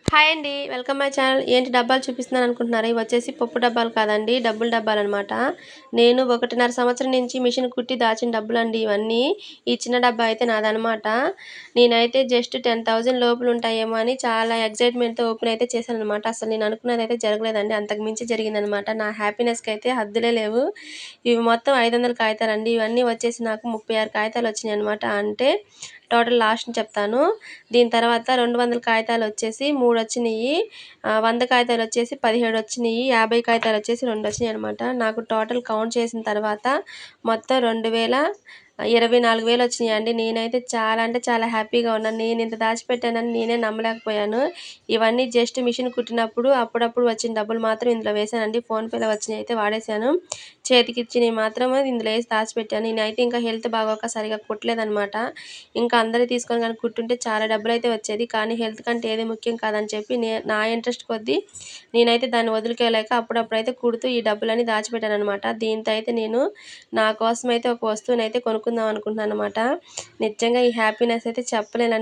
Hi అండి. Welcome my channel. ఏంటి డబ్బాలు చూపిస్తున్నాను అనుకుంటున్నారా? ఇవి వచ్చేసి పప్పు డబ్బాలు కాదండి, డబ్బుల డబ్బాలనమాట. నేను 1.5 సంవత్సరం నుంచి మిషన్ కుట్టి దాచిన డబ్బులండి ఇవన్నీ. ఈ చిన్న డబ్బా అయితే నాదనమాట. నేనైతే జస్ట్ 10,000 లోపల ఉంటాయేమో అని చాలా ఎక్సైట్‌మెంట్‌తో ఓపెన్ అయితే చేశాననమాట. అసలు నేను అనుకున్నదైతే జరగలేదండి. అంతకు మించి జరిగిందనమాట. నా హ్యాపీనెస్‌కి అయితే హద్దులే లేవు. ఇవి మొత్తం 500 కాగితాలండి. ఇవన్నీ వచ్చేసి నాకు 36 కాగితాలు వచ్చినాయనమాట. అంటే టోటల్ లాస్ట్‌ని చెప్తాను. దీని తర్వాత 200 కాగితాలొచ్చేసి 3 వచ్చినియి. 100 కాగితాలొచ్చేసి 17 వచ్చినియి. 50 కాగితాలొచ్చేసి 2 వచ్చినియనమాట. నాకు టోటల్ కౌంట్ చేసిన తర్వాత మొత్తం 24,000 వచ్చినియండి. నేనైతే చాలా అంటే చాలా హ్యాపీగా ఉన్నాను. నేనింత దాచిపెట్టానని నేనే నమ్మలేకపోయాను. ఇవన్నీ జస్ట్ మిషన్ కుట్టినప్పుడు అప్పుడప్పుడు వచ్చిన డబ్బులు మాత్రం ఇందులో వేశానండి. ఫోన్‌పేలో వచ్చినయయితే వాడేశాను. చేతికిచ్చినయి మాత్రం ఇందులో ఏసి దాచిపెట్టాను. నేనైతే ఇంకా హెల్త్ బాగోక సరిగ్గా కుట్టలేదనమాట. ఇంకా అందరియి తీసుకొని గాని కుట్టుంటే చాలా డబ్బులైతే వచ్చేది. కానీ హెల్త్ కంటే ఏది ముఖ్యం కాదని చెప్పి నా ఇంట్రెస్ట్ కొద్దీ నేనైతే దాన్ని వదులుకోలేక అప్పుడప్పుడైతే కుడుతూ ఈ డబ్బులన్నీ దాచిపెట్టాననమాట. దీంతో అయితే నేను నా కోసమైతే ఒక వస్తువునైతే కొనుక్కుందాం అనుకుంటున్నాననమాట. నిజంగా ఈ హ్యాపీనెస్ అయితే చెప్పలేనండి.